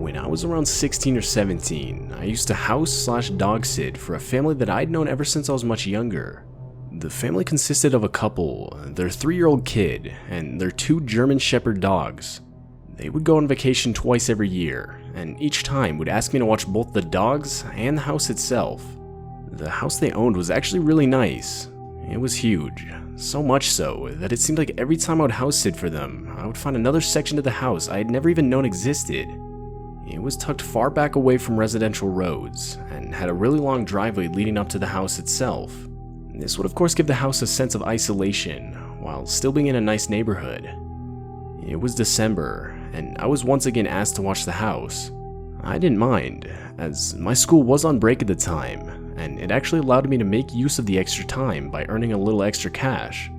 When I was around 16 or 17, I used to house/dog sit for a family that I'd known ever since I was much younger. The family consisted of a couple, their 3-year-old kid, and their 2 German Shepherd dogs. They would go on vacation twice every year, and each time would ask me to watch both the dogs and the house itself. The house they owned was actually really nice. It was huge, so much so that it seemed like every time I would house sit for them, I would find another section of the house I had never even known existed. It was tucked far back away from residential roads, and had a really long driveway leading up to the house itself. This would of course give the house a sense of isolation, while still being in a nice neighborhood. It was December, and I was once again asked to watch the house. I didn't mind, as my school was on break at the time, and it actually allowed me to make use of the extra time by earning a little extra cash.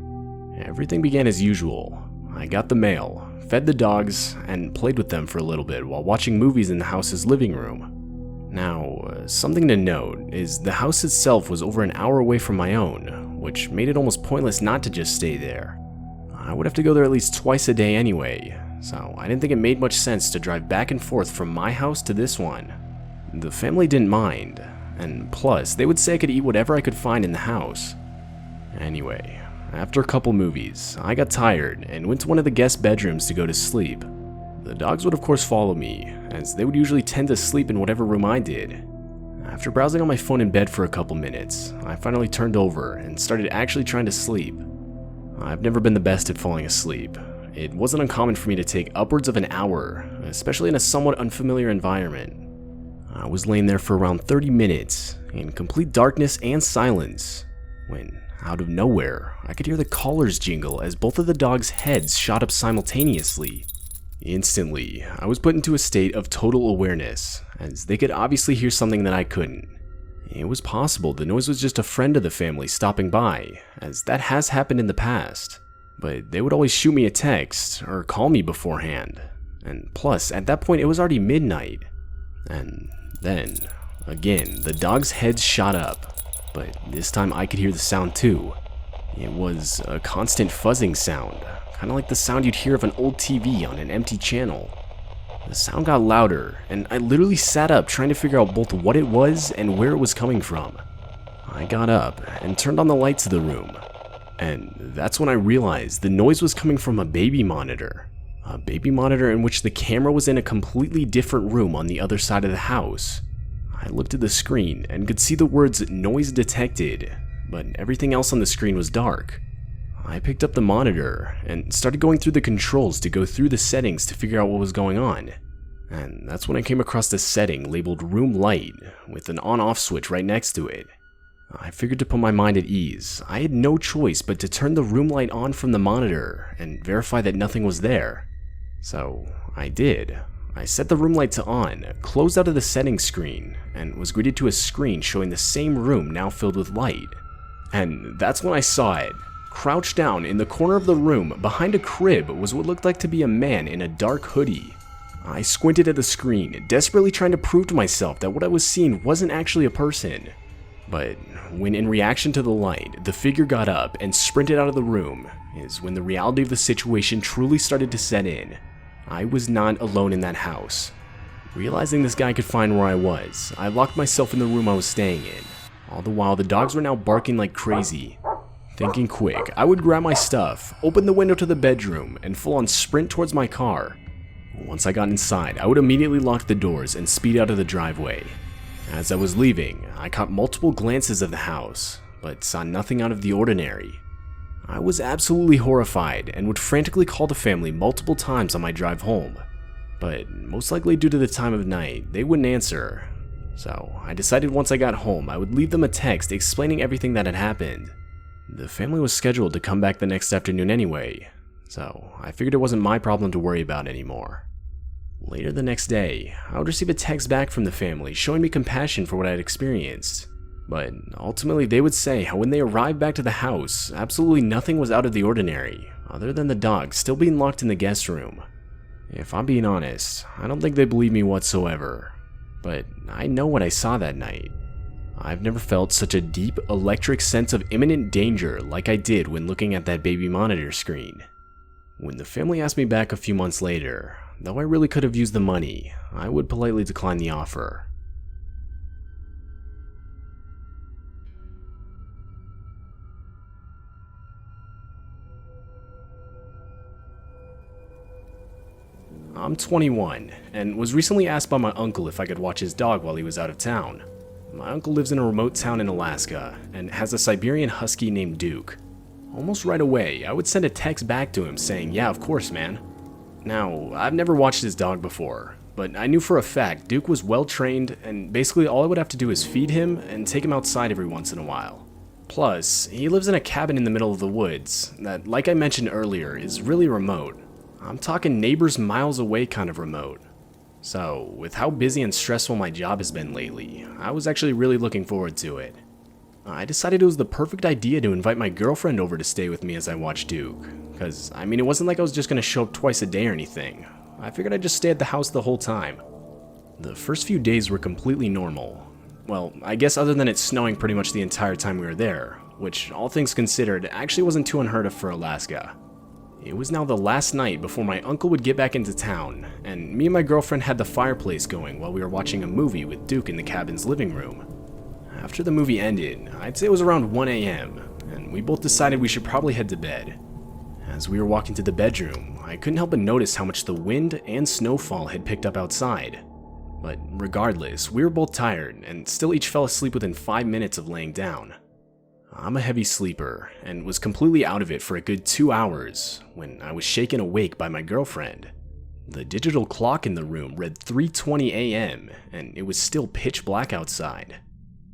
Everything began as usual. I got the mail, fed the dogs, and played with them for a little bit while watching movies in the house's living room. Now, something to note is the house itself was over an hour away from my own, which made it almost pointless not to just stay there. I would have to go there at least twice a day anyway, so I didn't think it made much sense to drive back and forth from my house to this one. The family didn't mind, and plus, they would say I could eat whatever I could find in the house. Anyway, after a couple movies, I got tired and went to one of the guest bedrooms to go to sleep. The dogs would of course follow me, as they would usually tend to sleep in whatever room I did. After browsing on my phone in bed for a couple minutes, I finally turned over and started actually trying to sleep. I've never been the best at falling asleep. It wasn't uncommon for me to take upwards of an hour, especially in a somewhat unfamiliar environment. I was laying there for around 30 minutes, in complete darkness and silence, when, out of nowhere, I could hear the collars jingle as both of the dogs' heads shot up simultaneously. Instantly, I was put into a state of total awareness, as they could obviously hear something that I couldn't. It was possible the noise was just a friend of the family stopping by, as that has happened in the past, but they would always shoot me a text or call me beforehand. And plus, at that point it was already midnight. And then, again, the dogs' heads shot up, but this time I could hear the sound too. It was a constant fuzzing sound, kind of like the sound you'd hear of an old TV on an empty channel. The sound got louder, and I literally sat up trying to figure out both what it was and where it was coming from. I got up and turned on the lights of the room, and that's when I realized the noise was coming from a baby monitor. A baby monitor in which the camera was in a completely different room on the other side of the house. I looked at the screen and could see the words "noise detected," but everything else on the screen was dark. I picked up the monitor and started going through the controls to go through the settings to figure out what was going on. And that's when I came across this setting labeled room light with an on-off switch right next to it. I figured to put my mind at ease, I had no choice but to turn the room light on from the monitor and verify that nothing was there. So I did. I set the room light to on, closed out of the settings screen, and was greeted to a screen showing the same room now filled with light. And that's when I saw it. Crouched down in the corner of the room behind a crib was what looked like to be a man in a dark hoodie. I squinted at the screen, desperately trying to prove to myself that what I was seeing wasn't actually a person. But when in reaction to the light, the figure got up and sprinted out of the room, is when the reality of the situation truly started to set in. I was not alone in that house. Realizing this guy could find where I was, I locked myself in the room I was staying in. All the while, the dogs were now barking like crazy. Thinking quick, I would grab my stuff, open the window to the bedroom, and full-on sprint towards my car. Once I got inside, I would immediately lock the doors and speed out of the driveway. As I was leaving, I caught multiple glances of the house, but saw nothing out of the ordinary. I was absolutely horrified and would frantically call the family multiple times on my drive home, but most likely due to the time of night, they wouldn't answer. So I decided once I got home, I would leave them a text explaining everything that had happened. The family was scheduled to come back the next afternoon anyway, so I figured it wasn't my problem to worry about anymore. Later the next day, I would receive a text back from the family showing me compassion for what I had experienced, but ultimately they would say how when they arrived back to the house, absolutely nothing was out of the ordinary, other than the dog still being locked in the guest room. If I'm being honest, I don't think they believe me whatsoever, but I know what I saw that night. I've never felt such a deep, electric sense of imminent danger like I did when looking at that baby monitor screen. When the family asked me back a few months later, Though I really could have used the money, I would politely decline the offer. I'm 21, and was recently asked by my uncle if I could watch his dog while he was out of town. My uncle lives in a remote town in Alaska, and has a Siberian Husky named Duke. Almost right away, I would send a text back to him saying, "Yeah, of course, man." Now, I've never watched his dog before, but I knew for a fact Duke was well trained, and basically all I would have to do is feed him and take him outside every once in a while. Plus, he lives in a cabin in the middle of the woods that, like I mentioned earlier, is really remote. I'm talking neighbors miles away kind of remote. So, with how busy and stressful my job has been lately, I was actually really looking forward to it. I decided it was the perfect idea to invite my girlfriend over to stay with me as I watched Duke. Because, I mean, it wasn't like I was just going to show up twice a day or anything. I figured I'd just stay at the house the whole time. The first few days were completely normal. Well, I guess other than it snowing pretty much the entire time we were there, which, all things considered, actually wasn't too unheard of for Alaska. It was now the last night before my uncle would get back into town, and me and my girlfriend had the fireplace going while we were watching a movie with Duke in the cabin's living room. After the movie ended, I'd say it was around 1 a.m., and we both decided we should probably head to bed. As we were walking to the bedroom, I couldn't help but notice how much the wind and snowfall had picked up outside. But regardless, we were both tired, and still each fell asleep within 5 minutes of laying down. I'm a heavy sleeper, and was completely out of it for a good 2 hours, when I was shaken awake by my girlfriend. The digital clock in the room read 3:20 a.m., and it was still pitch black outside.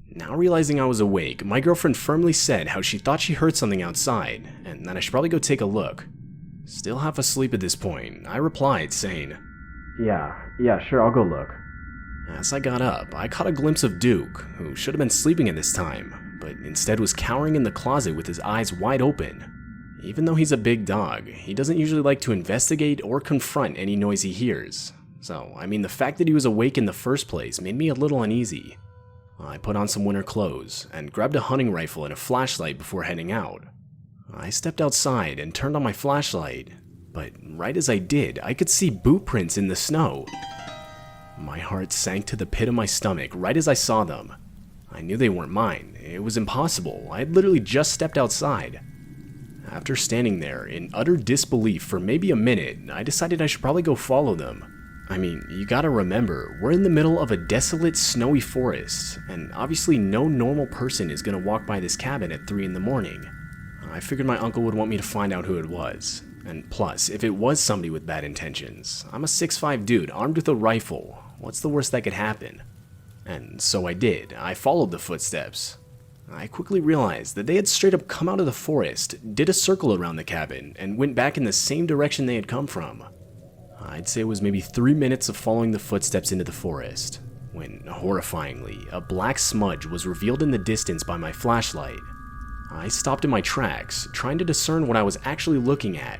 Now realizing I was awake, my girlfriend firmly said how she thought she heard something outside, and that I should probably go take a look. Still half asleep at this point, I replied saying, Yeah, sure, I'll go look." As I got up, I caught a glimpse of Duke, who should have been sleeping at this time, but instead was cowering in the closet with his eyes wide open. Even though he's a big dog, he doesn't usually like to investigate or confront any noise he hears. So, I mean, the fact that he was awake in the first place made me a little uneasy. I put on some winter clothes and grabbed a hunting rifle and a flashlight before heading out. I stepped outside and turned on my flashlight, but right as I did, I could see boot prints in the snow. My heart sank to the pit of my stomach right as I saw them. I knew they weren't mine. It was impossible. I had literally just stepped outside. After standing there in utter disbelief for maybe a minute, I decided I should probably go follow them. I mean, you gotta remember, we're in the middle of a desolate, snowy forest, and obviously no normal person is gonna walk by this cabin at 3 in the morning. I figured my uncle would want me to find out who it was. And plus, if it was somebody with bad intentions, I'm a 6'5" dude armed with a rifle. What's the worst that could happen? And so I did. I followed the footsteps. I quickly realized that they had straight up come out of the forest, did a circle around the cabin, and went back in the same direction they had come from. I'd say it was maybe 3 minutes of following the footsteps into the forest, when, horrifyingly, a black smudge was revealed in the distance by my flashlight. I stopped in my tracks, trying to discern what I was actually looking at.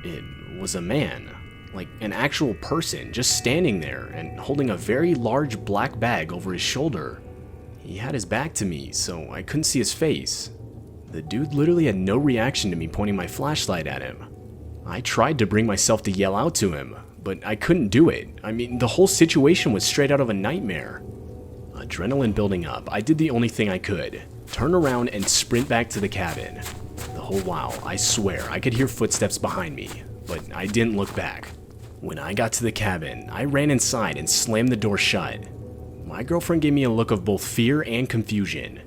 It was a man. Like an actual person, just standing there and holding a very large black bag over his shoulder. He had his back to me, so I couldn't see his face. The dude literally had no reaction to me pointing my flashlight at him. I tried to bring myself to yell out to him, but I couldn't do it. I mean, the whole situation was straight out of a nightmare. Adrenaline building up, I did the only thing I could. Turn around and sprint back to the cabin. The whole while, I swear, I could hear footsteps behind me, but I didn't look back. When I got to the cabin, I ran inside and slammed the door shut. My girlfriend gave me a look of both fear and confusion.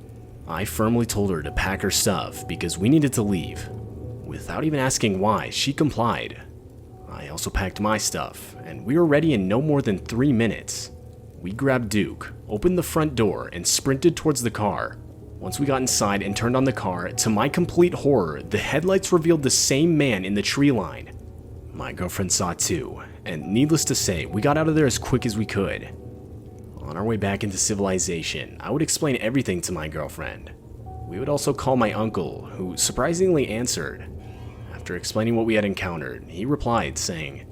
I firmly told her to pack her stuff because we needed to leave. Without even asking why, she complied. I also packed my stuff, and we were ready in no more than 3 minutes. We grabbed Duke, opened the front door, and sprinted towards the car. Once we got inside and turned on the car, to my complete horror, the headlights revealed the same man in the tree line. My girlfriend saw it too, and needless to say, we got out of there as quick as we could. On our way back into civilization, I would explain everything to my girlfriend. We would also call my uncle, who surprisingly answered. After explaining what we had encountered, he replied saying,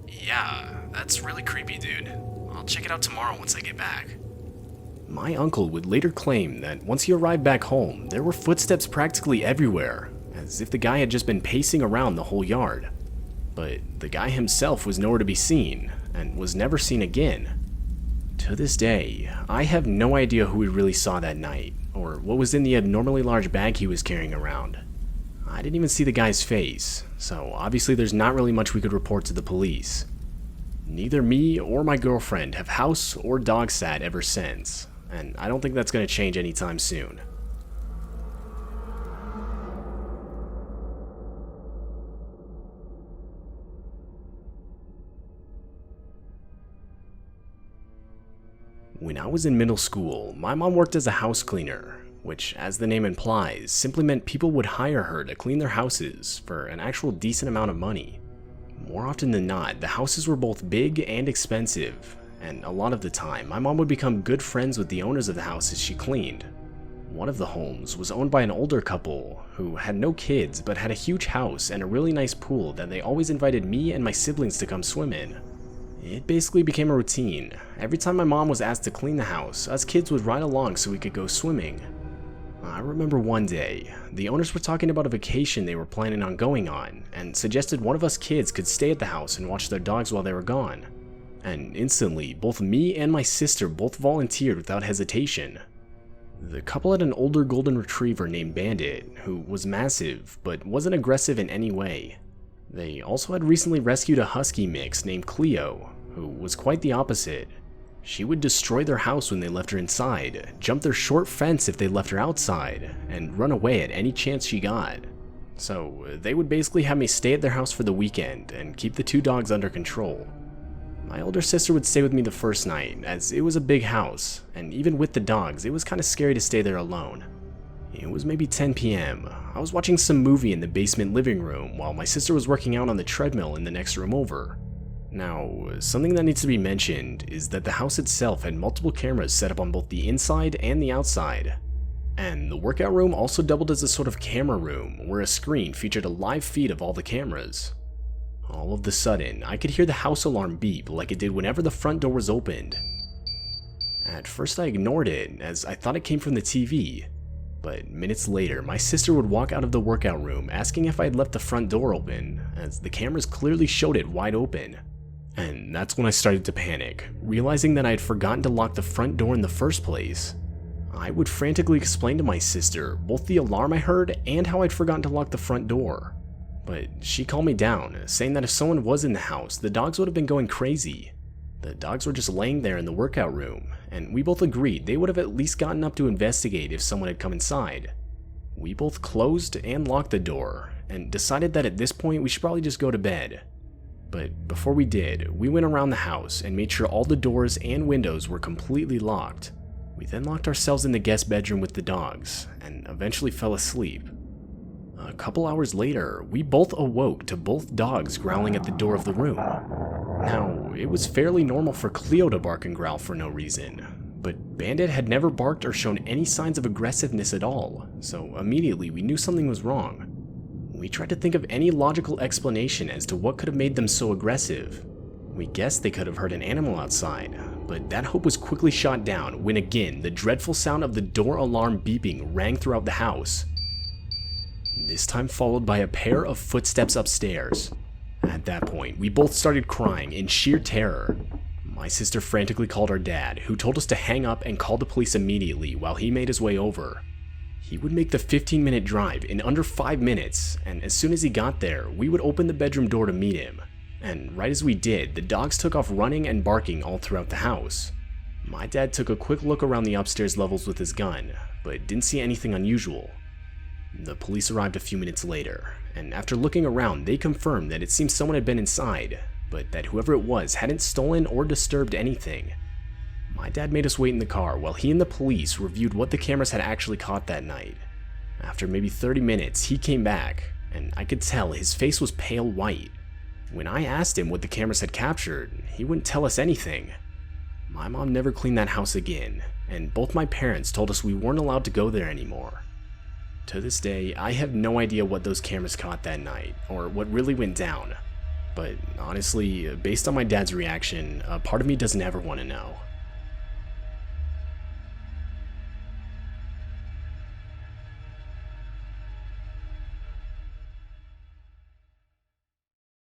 "Yeah, that's really creepy, dude. I'll check it out tomorrow once I get back." My uncle would later claim that once he arrived back home, there were footsteps practically everywhere, as if the guy had just been pacing around the whole yard. but the guy himself was nowhere to be seen, and was never seen again. To this day, I have no idea who we really saw that night, or what was in the abnormally large bag he was carrying around. I didn't even see the guy's face, so obviously there's not really much we could report to the police. Neither me or my girlfriend have house or dog sat ever since, and I don't think that's going to change anytime soon. When I was in middle school, my mom worked as a house cleaner, which, as the name implies, simply meant people would hire her to clean their houses for an actual decent amount of money. More often than not, the houses were both big and expensive, and a lot of the time, my mom would become good friends with the owners of the houses she cleaned. One of the homes was owned by an older couple who had no kids but had a huge house and a really nice pool that they always invited me and my siblings to come swim in. It basically became a routine. Every time my mom was asked to clean the house, us kids would ride along so we could go swimming. I remember one day, the owners were talking about a vacation they were planning on going on, and suggested one of us kids could stay at the house and watch their dogs while they were gone. And instantly, both me and my sister both volunteered without hesitation. The couple had an older golden retriever named Bandit, who was massive, but wasn't aggressive in any way. They also had recently rescued a husky mix named Cleo, who was quite the opposite. She would destroy their house when they left her inside, jump their short fence if they left her outside, and run away at any chance she got. So they would basically have me stay at their house for the weekend and keep the two dogs under control. My older sister would stay with me the first night, as it was a big house, and even with the dogs, it was kind of scary to stay there alone. It was maybe 10 p.m. I was watching some movie in the basement living room while my sister was working out on the treadmill in the next room over. Now, something that needs to be mentioned is that the house itself had multiple cameras set up on both the inside and the outside. And the workout room also doubled as a sort of camera room where a screen featured a live feed of all the cameras. All of a sudden, I could hear the house alarm beep like it did whenever the front door was opened. At first I ignored it, as I thought it came from the TV. But minutes later, my sister would walk out of the workout room asking if I had left the front door open, as the cameras clearly showed it wide open. And that's when I started to panic, realizing that I had forgotten to lock the front door in the first place. I would frantically explain to my sister both the alarm I heard and how I'd forgotten to lock the front door. But she calmed me down, saying that if someone was in the house, the dogs would have been going crazy. The dogs were just laying there in the workout room, and we both agreed they would have at least gotten up to investigate if someone had come inside. We both closed and locked the door, and decided that at this point we should probably just go to bed. But before we did, we went around the house and made sure all the doors and windows were completely locked. We then locked ourselves in the guest bedroom with the dogs, and eventually fell asleep. A couple hours later, we both awoke to both dogs growling at the door of the room. Now, it was fairly normal for Cleo to bark and growl for no reason, but Bandit had never barked or shown any signs of aggressiveness at all, so immediately we knew something was wrong. We tried to think of any logical explanation as to what could have made them so aggressive. We guessed they could have heard an animal outside, but that hope was quickly shot down when again the dreadful sound of the door alarm beeping rang throughout the house. This time followed by a pair of footsteps upstairs. At that point, we both started crying in sheer terror. My sister frantically called our dad, who told us to hang up and call the police immediately while he made his way over. He would make the 15-minute drive in under 5 minutes, and as soon as he got there, we would open the bedroom door to meet him. And right as we did, the dogs took off running and barking all throughout the house. My dad took a quick look around the upstairs levels with his gun, but didn't see anything unusual. The police arrived a few minutes later, and after looking around, they confirmed that it seemed someone had been inside, but that whoever it was hadn't stolen or disturbed anything. My dad made us wait in the car while he and the police reviewed what the cameras had actually caught that night. After maybe 30 minutes, he came back, and I could tell his face was pale white. When I asked him what the cameras had captured, he wouldn't tell us anything. My mom never cleaned that house again, and both my parents told us we weren't allowed to go there anymore. To this day, I have no idea what those cameras caught that night, or what really went down. But honestly, based on my dad's reaction, a part of me doesn't ever want to know.